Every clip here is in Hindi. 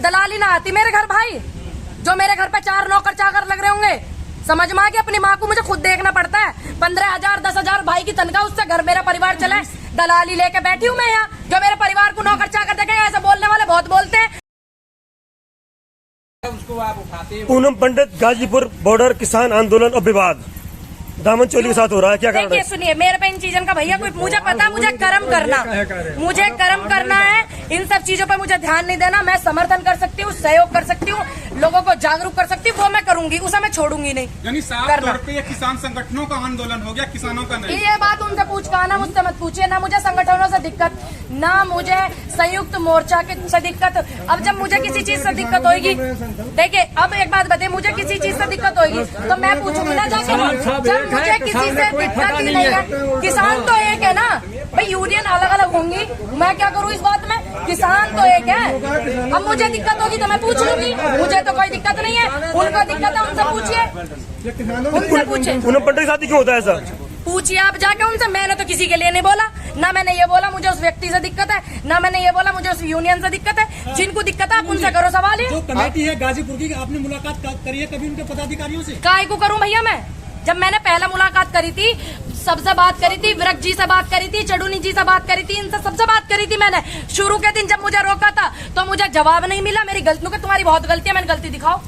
दलाली ना आती मेरे घर भाई, जो मेरे घर पे 4 नौकर चाकर लग रहे होंगे, समझ में आ गया। अपनी माँ को मुझे खुद देखना पड़ता है। 15,000 10,000 भाई की तनख्वाह, उससे घर मेरा परिवार चले। दलाली लेके बैठी हूँ मैं यहाँ, जो मेरे परिवार को नौकर चाकर देखेगा। ऐसा बोलने वाले बहुत बोलते हैं। पूनम पंडित गाजीपुर बॉर्डर किसान आंदोलन और विवाद दामन चोली के साथ हो रहा है, क्या कारण है? सुनिए, मेरे पे इन चीजों का भैया कोई, मुझे पता, मुझे कर्म करना है। इन सब चीजों पे मुझे ध्यान नहीं देना। मैं समर्थन कर सकती हूँ, सहयोग कर सकती हूँ, लोगों को जागरूक कर सकती हूँ, वो मैं करूंगी, उसे मैं छोड़ूंगी नहीं। यानी साफ तौर पे ये किसान संगठनों का आंदोलन हो गया, किसानों का नहीं। ये बात उनसे पूछ के आना, मुझसे मत पूछिए। ना मुझे संगठनों से दिक्कत, ना मुझे संयुक्त मोर्चा से दिक्कत। अब जब मुझे किसी चीज से दिक्कत होगी, देखिए अब एक बात बताइए, मुझे किसी चीज से दिक्कत होगी तो मैं पूछूंगी ना जाके। जब मुझे किसी से दिक्कत ही नहीं है, किसान तो एक है ना भाई, यूनियन अलग अलग होंगी, मैं क्या करूँ इस बात में? किसान तो एक है। अब मुझे दिक्कत होगी तो मैं पूछ लूंगी, मुझे तो कोई दिक्कत नहीं है। उनको दिक्कत है, उनसे पूछिए, उनसे पूछे। पूनम पंडित के साथ क्यों होता है ऐसा? पूछिए आप जाके उनसे। मैंने तो किसी के लिए नहीं बोला, ना मैंने ये बोला मुझे उस व्यक्ति से दिक्कत है, ना मैंने ये बोला मुझे उस यूनियन से दिक्कत है। जिनको दिक्कत है आप उनसे करो सवाल। जो कमेटी है गाजीपुर की, आपने मुलाकात करी है कभी उनके पदाधिकारियों से? काय को करूं भैया मैं? जब मैंने पहला मुलाकात करी थी, सबसे बात करी थी, विरक जी से बात करी थी, चडूनी जी से बात करी थी, इनसे सबसे बात करी थी मैंने। शुरू के दिन जब मुझे रोका था तो मुझे जवाब नहीं मिला। मेरी गलतियों की, तुम्हारी बहुत गलती है, मैंने गलती दिखाओ।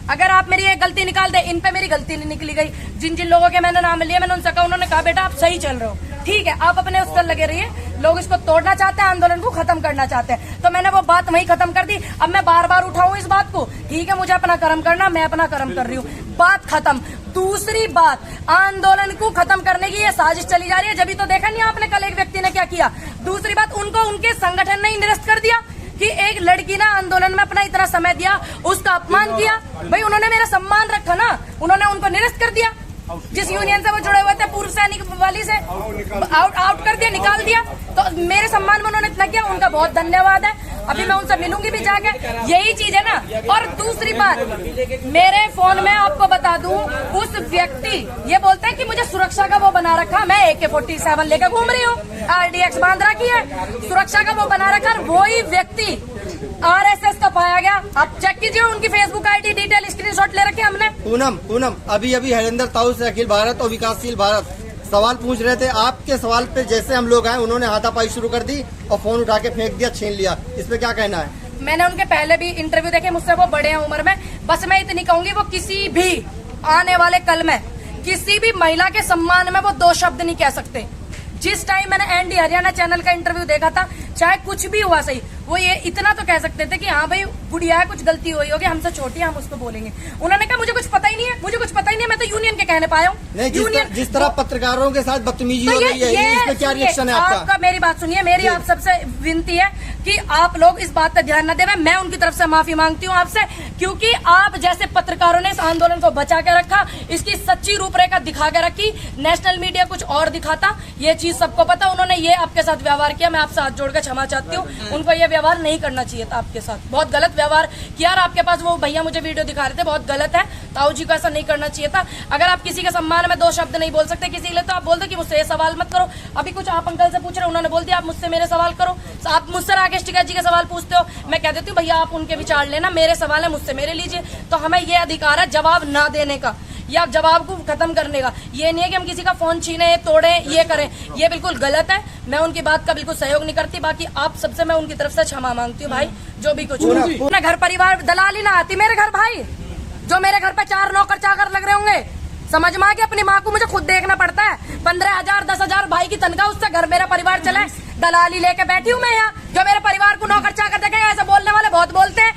अगर आप मेरी एक गलती निकाल दे, इन पे मेरी गलती नहीं निकली गई। जिन जिन लोगों के मैंने नाम लिया, मैंने उनसे कहा, उन्होंने कहा बेटा आप सही चल रहे हो, ठीक है, आप अपने उस पर लगे रहिए। लोग इसको तोड़ना चाहते हैं, आंदोलन को खत्म करना चाहते हैं, तो मैंने वो बात वहीं खत्म कर दी। अब मैं बार बार उठाऊं इस बात को? ठीक है, मुझे अपना कर्म करना, मैं अपना कर्म कर रही हूँ, बात खत्म। दूसरी बात, आंदोलन को खत्म करने की ये साजिश चली जा रही है। जब तो देखा नहीं आपने कल एक व्यक्ति ने क्या किया। दूसरी बात, उनको उनके संगठन ने ही निरस्त कर दिया कि एक लड़की ने आंदोलन में अपना इतना समय दिया, उसका अपमान किया। भाई उन्होंने मेरा सम्मान रखा ना, उन्होंने उनको निरस्त कर दिया। जिस यूनियन से वो जुड़े हुए थे, पूर्व सैनिक वाली से आउट कर दिया, निकाल दिया। तो मेरे सम्मान में उन्होंने इतना किया, उनका बहुत धन्यवाद है। अभी मैं उनसे मिलूंगी भी जाके, यही चीज है ना। और दूसरी बात, मेरे फोन में आपको बता दूं, उस व्यक्ति ये बोलते हैं कि मुझे सुरक्षा का वो बना रखा, मैं AK-47 लेकर घूम रही हूँ, RDX बांध रखी है, सुरक्षा का वो बना रखा। वही व्यक्ति RSS का पाया गया। आप चेक कीजिए, उनकी फेसबुक ID डिटेल स्क्रीनशॉट ले रखे हमने। पूनम अभी हरिंदर ताऊ से अखिल भारत और विकासशील भारत सवाल पूछ रहे थे। आपके सवाल पे जैसे हम लोग आए, उन्होंने हाथापाई शुरू कर दी और फोन उठा के फेंक दिया, छीन लिया। इस पे क्या कहना है? मैंने उनके पहले भी इंटरव्यू देखे, मुझसे वो बड़े हैं उम्र में। बस मैं इतनी कहूंगी, वो किसी भी आने वाले कल में किसी भी महिला के सम्मान में वो 2 शब्द नहीं कह सकते। जिस टाइम मैंने ND हरियाणा चैनल का इंटरव्यू देखा था, चाहे कुछ भी हुआ सही, वो ये इतना तो कह सकते थे कि हाँ भाई गुड़िया है, कुछ गलती हुई होगी, हमसे छोटी है, हम उसको बोलेंगे। उन्होंने कहा मुझे कुछ पता ही नहीं है, मुझे कुछ पता ही नहीं है, मैं तो यूनियन के कहने पाया हूँ। जिस तरह पत्रकारों के साथ बदतमीजी हो रही है, इस पे क्या रिएक्शन है आपका? मेरी बात सुनिए, मेरी आप सबसे विनती है कि आप लोग इस बात पर ध्यान न दें। मैं उनकी तरफ से माफी मांगती हूँ आपसे, क्योंकि आप जैसे पत्रकारों ने इस आंदोलन को बचा के रखा, इसकी सच्ची रूपरेखा दिखा के रखी। नेशनल मीडिया कुछ और दिखाता, ये चीज सबको पता। उन्होंने ये आपके साथ व्यवहार किया, मैं आपसे हाथ जोड़कर क्षमा चाहती हूँ। उनको ये व्यवहार नहीं करना चाहिए था आपके साथ, बहुत गलत व्यवहार किया। और आपके पास वो भैया मुझे वीडियो दिखा रहे थे, बहुत गलत है। ताऊ जी को ऐसा नहीं करना चाहिए था। अगर आप किसी के सम्मान में 2 शब्द नहीं बोल सकते किसी के लिए, तो आप बोल दो कि मुझसे ये सवाल मत करो। अभी कुछ आप अंकल से पूछ रहे, उन्होंने बोल दिया आप मुझसे मेरे सवाल करो। आप मुझसे राकेश टिकैत जी के सवाल पूछते हो, मैं कह देती हूँ भैया आप उनके विचार लेना, मेरे सवाल है मुझसे मेरे लीजिए। तो हमें ये अधिकार है जवाब ना देने का या जवाब को खत्म करने का। ये नहीं है कि हम किसी का फोन छीने, तोड़े, ये करें, ये बिल्कुल गलत है। मैं उनकी बात का बिल्कुल सहयोग नहीं करती। बाकी आप सबसे मैं उनकी तरफ से क्षमा मांगती हूँ भाई, जो भी कुछ अपना घर परिवार दलाली ना आती मेरे घर भाई, जो मेरे घर पे 4 नौकर चाकर लग रहे होंगे, समझ में आ गया। अपनी माँ को मुझे खुद देखना पड़ता है। 15,000 10,000 भाई की तनख्वाह, उससे घर मेरा परिवार चले। दलाली लेके बैठी हूँ मैं यहाँ, जो मेरे परिवार को नौकर चाकर देखेगा। ऐसा बोलने वाले बहुत बोलते हैं।